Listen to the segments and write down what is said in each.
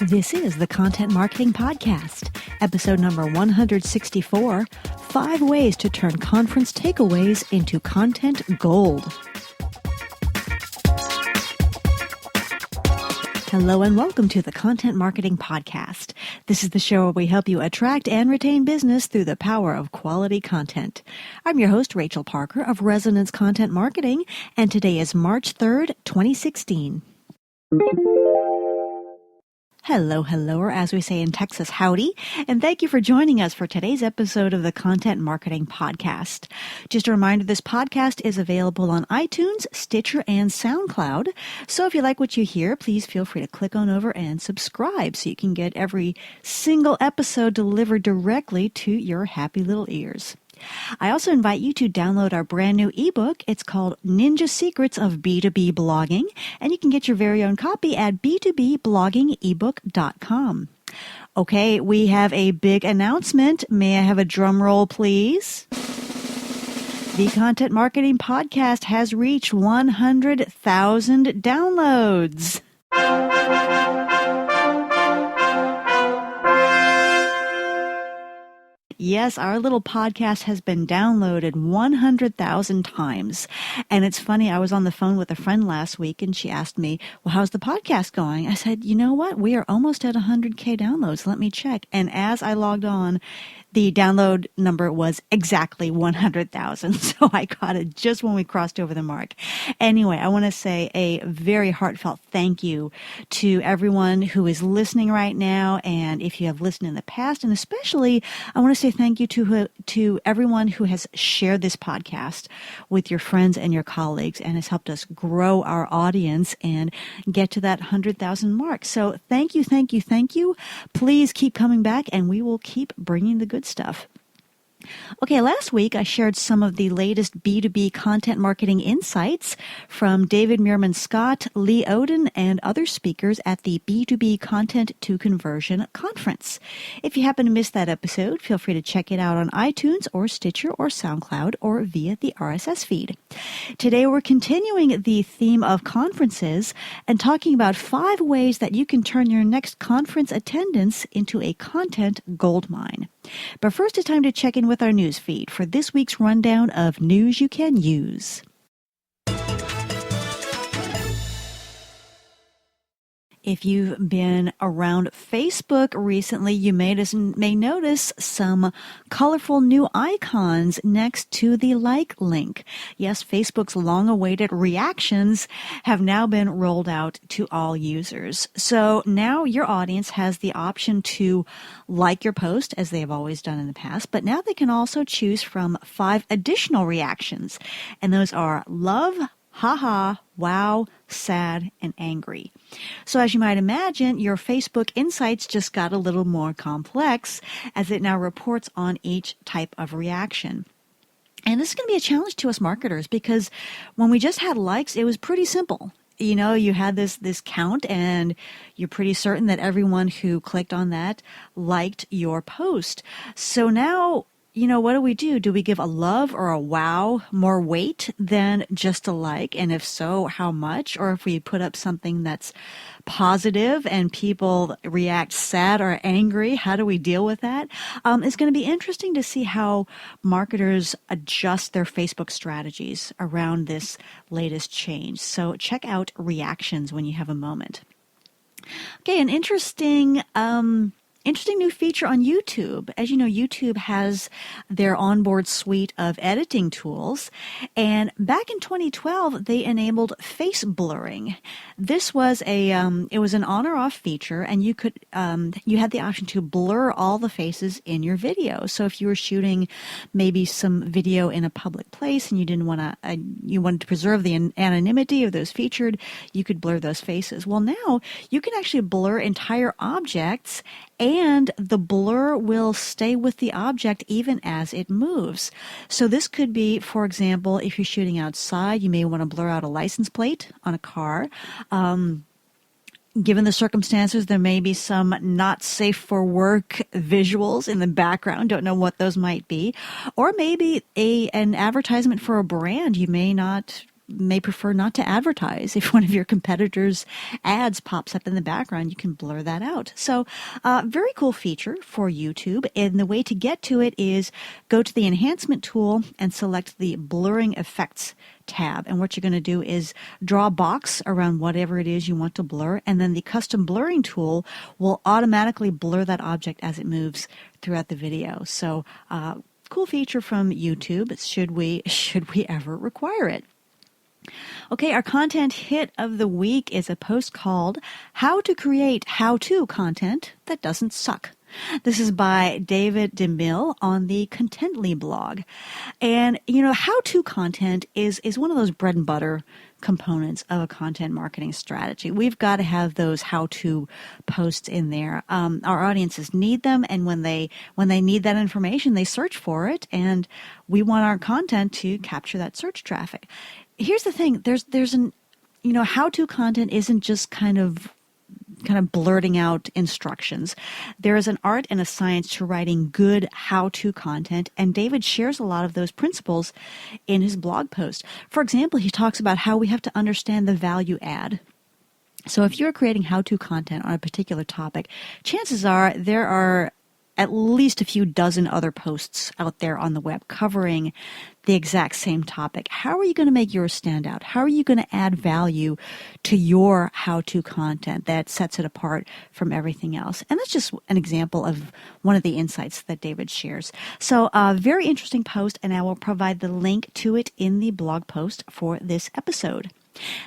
This is the Content Marketing Podcast, episode number 164, 5 Ways to Turn Conference Takeaways into Content Gold. Hello and welcome to the Content Marketing Podcast. This is the show where we help you attract and retain business through the power of quality content. I'm your host, Rachel Parker of Resonance Content Marketing, and today is March 3rd, 2016. Hello, or as we say in Texas, howdy, and thank you for joining us for today's episode of the Content Marketing Podcast. Just a reminder, this podcast is available on iTunes, Stitcher, and SoundCloud, so if you like what you hear, please feel free to click on over and subscribe so you can get every single episode delivered directly to your happy little ears. I also invite you to download our brand new ebook. It's called Ninja Secrets of B2B Blogging, and you can get your very own copy at b2bbloggingeboook.com. Okay, we have a big announcement. May I have a drum roll, please? The Content Marketing Podcast has reached 100,000 downloads. Yes, our little podcast has been downloaded 100,000 times. And it's funny, I was on the phone with a friend last week and she asked me, well, how's the podcast going? I said, you know what? We are almost at 100K downloads. Let me check. And as I logged on, the download number was exactly 100,000. So I caught it just when we crossed over the mark. Anyway, I want to say a very heartfelt thank you to everyone who is listening right now. And if you have listened in the past, and especially I want to say thank you to everyone who has shared this podcast with your friends and your colleagues and has helped us grow our audience and get to that 100,000 mark. So thank you. Please keep coming back and we will keep bringing the good stuff. Okay, last week I shared some of the latest B2B content marketing insights from David Meerman Scott, Lee Odin, and other speakers at the B2B Content to Conversion Conference. If you happen to miss that episode, feel free to check it out on iTunes or Stitcher or SoundCloud or via the RSS feed. Today we're continuing the theme of conferences and talking about 5 ways that you can turn your next conference attendance into a content goldmine. But first, it's time to check in with our news feed for this week's rundown of news you can use. If you've been around Facebook recently, you may notice some colorful new icons next to the like link. Yes, Facebook's long-awaited reactions have now been rolled out to all users. So now your audience has the option to like your post, as they have always done in the past, but now they can also choose from 5 additional reactions. And those are love, haha, wow, sad, and angry. So as you might imagine, your Facebook Insights just got a little more complex as it now reports on each type of reaction. And this is going to be a challenge to us marketers because when we just had likes, it was pretty simple. You know, you had this count and you're pretty certain that everyone who clicked on that liked your post. So now, you know, what do? Do we give a love or a wow more weight than just a like? And if so, how much? Or if we put up something that's positive and people react sad or angry, how do we deal with that? It's going to be interesting to see how marketers adjust their Facebook strategies around this latest change. So check out reactions when you have a moment. Okay, an interesting new feature on YouTube. As you know, YouTube has their onboard suite of editing tools. And back in 2012, they enabled face blurring. This was it was an on or off feature, and you had the option to blur all the faces in your video. So if you were shooting maybe some video in a public place and you wanted to preserve the anonymity of those featured, you could blur those faces. Well, now you can actually blur entire objects, and the blur will stay with the object even as it moves. So this could be, for example, if you're shooting outside, you may want to blur out a license plate on a car. Given the circumstances, there may be some not safe for work visuals in the background. Don't know what those might be. Or maybe an advertisement for a brand you may prefer not to advertise. If one of your competitors' ads pops up in the background, you can blur that out. So, very cool feature for YouTube. And the way to get to it is go to the enhancement tool and select the blurring effects tab. And what you're going to do is draw a box around whatever it is you want to blur. And then the custom blurring tool will automatically blur that object as it moves throughout the video. So, cool feature from YouTube should we ever require it. Okay, our content hit of the week is a post called How to Create How-To Content That Doesn't Suck. This is by David DeMille on the Contently blog. And, how-to content is one of those bread and butter components of a content marketing strategy. We've got to have those how-to posts in there. Our audiences need them, and when they need that information, they search for it, and we want our content to capture that search traffic. Here's the thing, there's an, how-to content isn't just kind of blurting out instructions. There is an art and a science to writing good how-to content, and David shares a lot of those principles in his blog post. For example, he talks about how we have to understand the value add. So if you're creating how-to content on a particular topic, chances are there are at least a few dozen other posts out there on the web covering the exact same topic. How are you going to make yours stand out? How are you going to add value to your how-to content that sets it apart from everything else? And that's just an example of one of the insights that David shares. So a very interesting post, and I will provide the link to it in the blog post for this episode.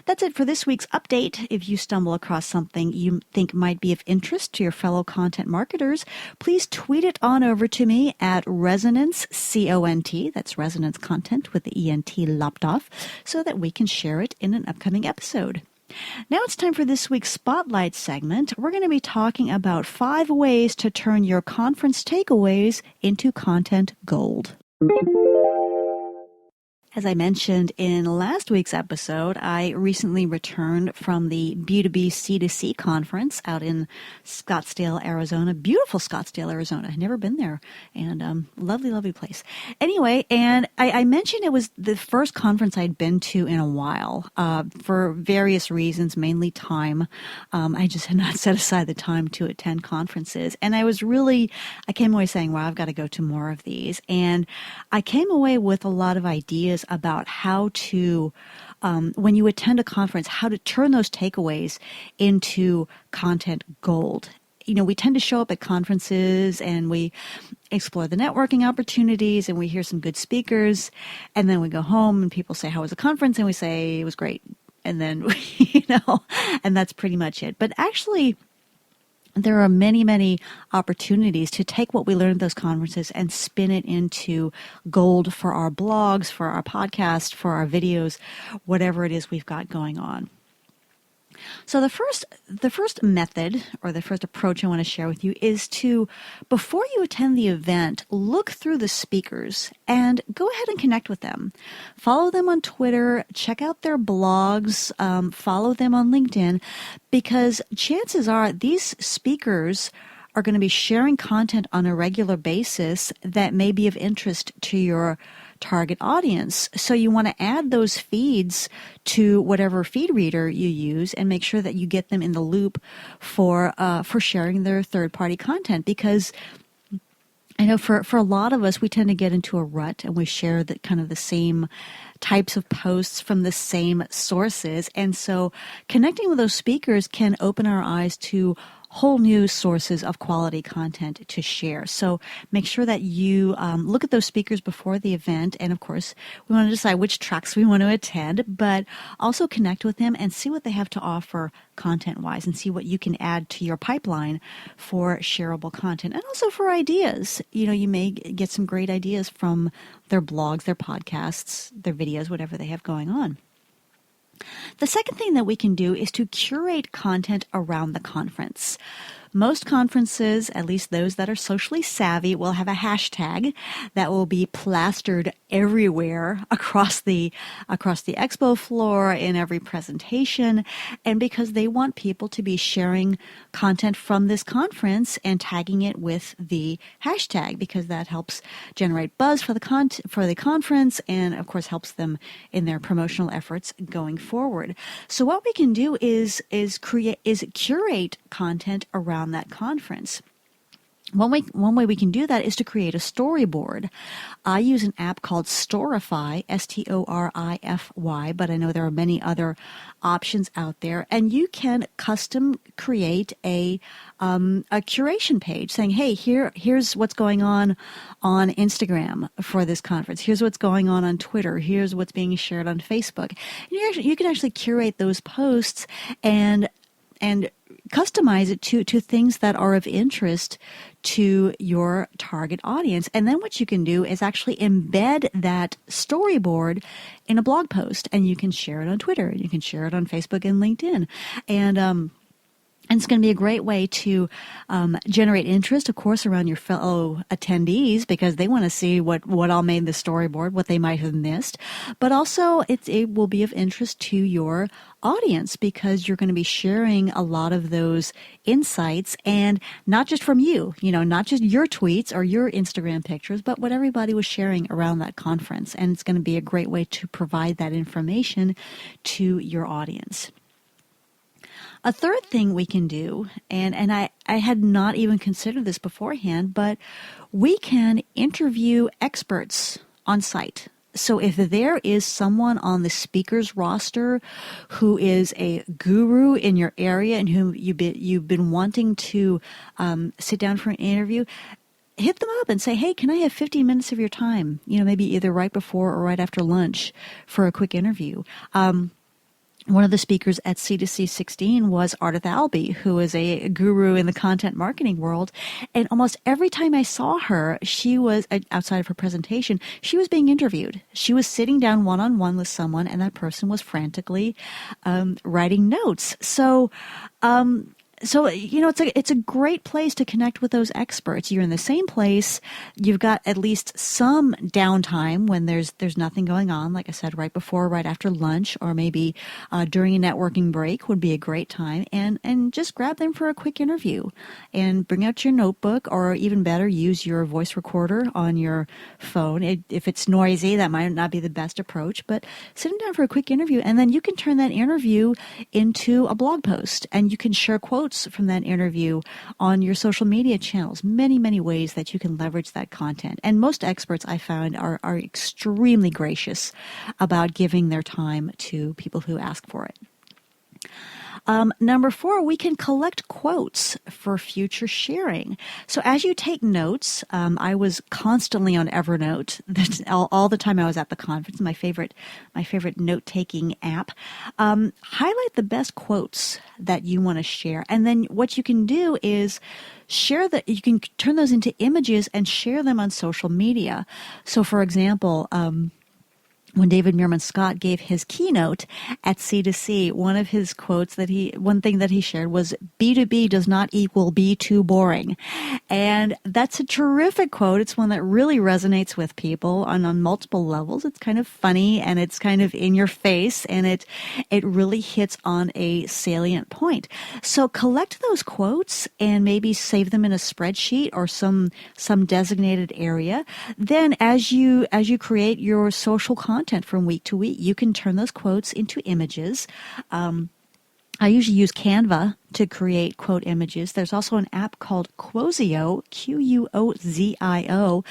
That's it for this week's update. If you stumble across something you think might be of interest to your fellow content marketers, please tweet it on over to me at Resonance, C-O-N-T, that's Resonance Content with the E-N-T lopped off, so that we can share it in an upcoming episode. Now it's time for this week's Spotlight segment. We're going to be talking about 5 ways to turn your conference takeaways into content gold. As I mentioned in last week's episode, I recently returned from the B2B C2C conference out in Scottsdale, Arizona. Beautiful Scottsdale, Arizona. I've never been there. And lovely, lovely place. Anyway, and I mentioned it was the first conference I'd been to in a while for various reasons, mainly time. I just had not set aside the time to attend conferences. And I came away saying, wow, I've got to go to more of these. And I came away with a lot of ideas about how to, when you attend a conference, how to turn those takeaways into content gold. We tend to show up at conferences and we explore the networking opportunities and we hear some good speakers, and then we go home and people say, how was the conference? And we say, it was great. And then, and that's pretty much it. But actually, there are many, many opportunities to take what we learned at those conferences and spin it into gold for our blogs, for our podcast, for our videos, whatever it is we've got going on. So the first method or the first approach I want to share with you is to, before you attend the event, look through the speakers and go ahead and connect with them. Follow them on Twitter, check out their blogs, follow them on LinkedIn, because chances are these speakers are going to be sharing content on a regular basis that may be of interest to your target audience. So you want to add those feeds to whatever feed reader you use and make sure that you get them in the loop for sharing their third-party content, because I know for a lot of us, we tend to get into a rut and we share the same types of posts from the same sources. And so connecting with those speakers can open our eyes to whole new sources of quality content to share. So make sure that you look at those speakers before the event. And of course, we want to decide which tracks we want to attend, but also connect with them and see what they have to offer content-wise and see what you can add to your pipeline for shareable content and also for ideas. You may get some great ideas from their blogs, their podcasts, their videos, whatever they have going on. The second thing that we can do is to curate content around the conference. most conferences, at least those that are socially savvy, will have a hashtag that will be plastered everywhere across the expo floor in every presentation. And because they want people to be sharing content from this conference and tagging it with the hashtag, because that helps generate buzz for the conference, and of course helps them in their promotional efforts going forward. So what we can do is curate content around that conference. One way we can do that is to create a storyboard. I use an app called Storify, Storify, but I know there are many other options out there. And you can custom create a curation page saying, hey, here's what's going on Instagram for this conference. Here's what's going on Twitter. Here's what's being shared on Facebook. You can actually curate those posts and customize it to things that are of interest to your target audience. And then what you can do is actually embed that storyboard in a blog post, and you can share it on Twitter, you can share it on Facebook and LinkedIn. And it's going to be a great way to generate interest, of course, around your fellow attendees, because they want to see what all made the storyboard, what they might have missed. But also, it will be of interest to your audience, because you're going to be sharing a lot of those insights, and not just from you, not just your tweets or your Instagram pictures, but what everybody was sharing around that conference. And it's going to be a great way to provide that information to your audience. A third thing we can do, and I had not even considered this beforehand, but we can interview experts on site. So if there is someone on the speaker's roster who is a guru in your area and whom you've been wanting to sit down for an interview, hit them up and say, hey, can I have 15 minutes of your time? Maybe either right before or right after lunch for a quick interview. One of the speakers at C2C 16 was Ardith Albee, who is a guru in the content marketing world. And almost every time I saw her, she was, outside of her presentation, she was being interviewed. She was sitting down one-on-one with someone, and that person was frantically writing notes. So it's a great place to connect with those experts. You're in the same place. You've got at least some downtime when there's nothing going on. Like I said, right before, right after lunch, or maybe during a networking break would be a great time. And just grab them for a quick interview, and bring out your notebook, or even better, use your voice recorder on your phone. If it's noisy, that might not be the best approach, but sit them down for a quick interview, and then you can turn that interview into a blog post, and you can share quotes from that interview on your social media channels. Many, many ways that you can leverage that content. And most experts, I found, are extremely gracious about giving their time to people who ask for it. Number 4, we can collect quotes for future sharing. So as you take notes, I was constantly on Evernote all the time I was at the conference, my favorite note-taking app. Highlight the best quotes that you want to share. And then what you can do is you can turn those into images and share them on social media. So for example, when David Meerman Scott gave his keynote at C2C, one thing that he shared was, B2B does not equal be too boring. And that's a terrific quote. It's one that really resonates with people on multiple levels. It's kind of funny, and it's kind of in your face, and it really hits on a salient point. So collect those quotes and maybe save them in a spreadsheet or some designated area. Then as you create your social content from week to week, you can turn those quotes into images. I usually use Canva to create quote images. There's also an app called Quozio, Quozio,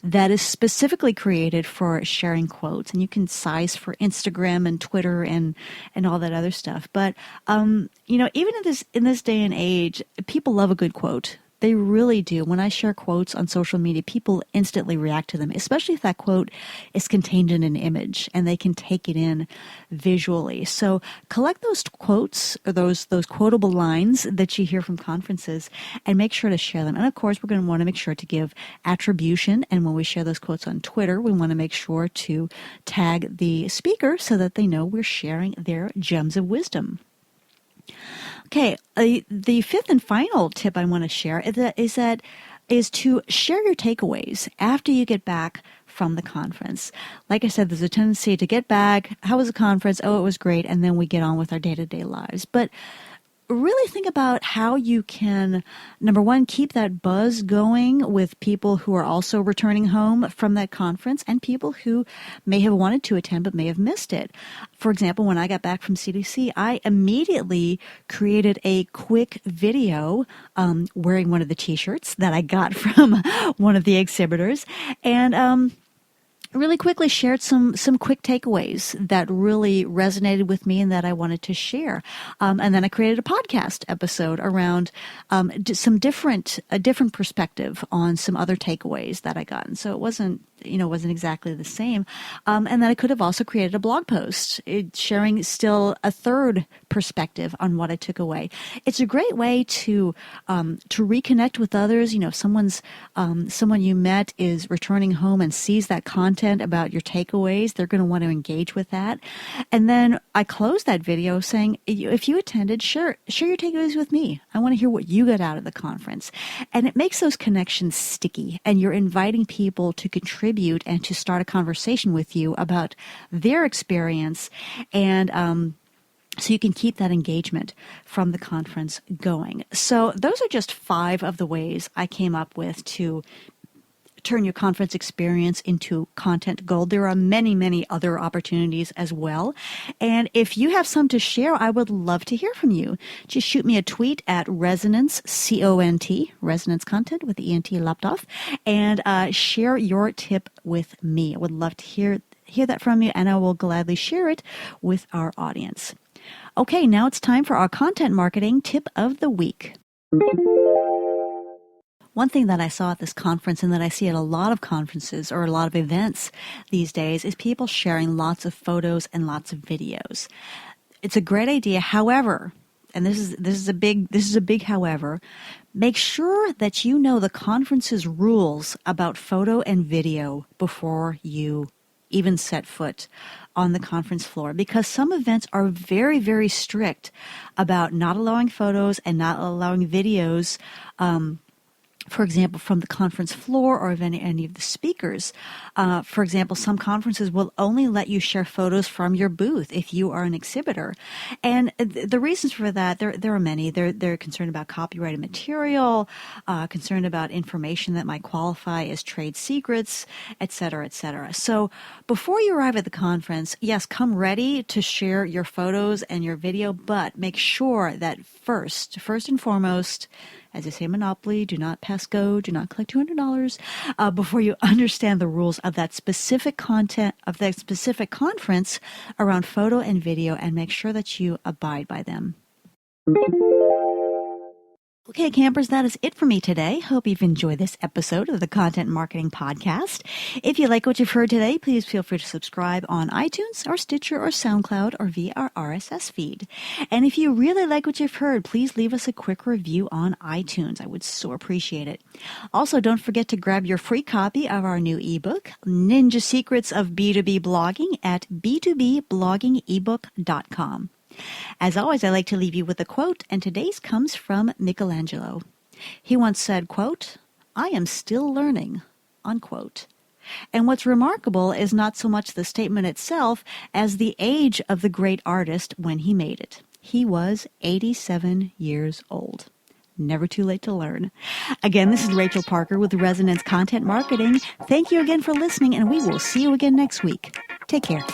that is specifically created for sharing quotes, and you can size for Instagram and Twitter and all that other stuff. But even in this day and age, people love a good quote. They really do. When I share quotes on social media, people instantly react to them, especially if that quote is contained in an image and they can take it in visually. So collect those quotes, or those quotable lines that you hear from conferences, and make sure to share them. And of course, we're going to want to make sure to give attribution. And when we share those quotes on Twitter, we want to make sure to tag the speaker so that they know we're sharing their gems of wisdom. Okay, the fifth and final tip I want to share is to share your takeaways after you get back from the conference. Like I said, there's a tendency to get back. How was the conference? Oh, it was great. And then we get on with our day-to-day lives. But really think about how you can, number one, keep that buzz going with people who are also returning home from that conference and people who may have wanted to attend but may have missed it. For example, when I got back from CDC, I immediately created a quick video wearing one of the t-shirts that I got from one of the exhibitors, and really quickly shared some quick takeaways that really resonated with me and that I wanted to share. And then I created a podcast episode around some a different perspective on some other takeaways that I got. And so it wasn't exactly the same. And then I could have also created a blog post sharing still a third perspective on what I took away. It's a great way to reconnect with others. If someone you met is returning home and sees that content about your takeaways, they're going to want to engage with that. And then I closed that video saying, if you attended, share your takeaways with me. I want to hear what you got out of the conference. And it makes those connections sticky, and you're inviting people to contribute and to start a conversation with you about their experience, and so you can keep that engagement from the conference going. So those are just 5 of the ways I came up with to turn your conference experience into content gold. There are many, many other opportunities as well. And if you have some to share, I would love to hear from you. Just shoot me a tweet at Resonance, C-O-N-T, Resonance Content with the E-N-T lopped off, and share your tip with me. I would love to hear that from you, and I will gladly share it with our audience. Okay, now it's time for our content marketing tip of the week. One thing that I saw at this conference and that I see at a lot of conferences or a lot of events these days is people sharing lots of photos and lots of videos. It's a great idea. However, and this is a big however, make sure that you know the conference's rules about photo and video before you even set foot on the conference floor, because some events are very, very strict about not allowing photos and not allowing videos, for example, from the conference floor or of any of the speakers. For example, some conferences will only let you share photos from your booth if you are an exhibitor. And the reasons for that, there are many. They're concerned about copyrighted material, concerned about information that might qualify as trade secrets, et cetera, et cetera. So before you arrive at the conference, yes, come ready to share your photos and your video, but make sure that first and foremost, as they say in Monopoly, do not pass go, do not collect $200 before you understand the rules of that specific content, of that specific conference around photo and video, and make sure that you abide by them. Okay, campers, that is it for me today. Hope you've enjoyed this episode of the Content Marketing Podcast. If you like what you've heard today, please feel free to subscribe on iTunes or Stitcher or SoundCloud or via our RSS feed. And if you really like what you've heard, please leave us a quick review on iTunes. I would so appreciate it. Also, don't forget to grab your free copy of our new ebook, Ninja Secrets of B2B Blogging, at b2bbloggingebook.com. As always, I like to leave you with a quote, and today's comes from Michelangelo. He once said, quote, "I am still learning," unquote. And what's remarkable is not so much the statement itself as the age of the great artist when he made it. He was 87 years old. Never too late to learn. Again, this is Rachel Parker with Resonance Content Marketing. Thank you again for listening, and we will see you again next week. Take care.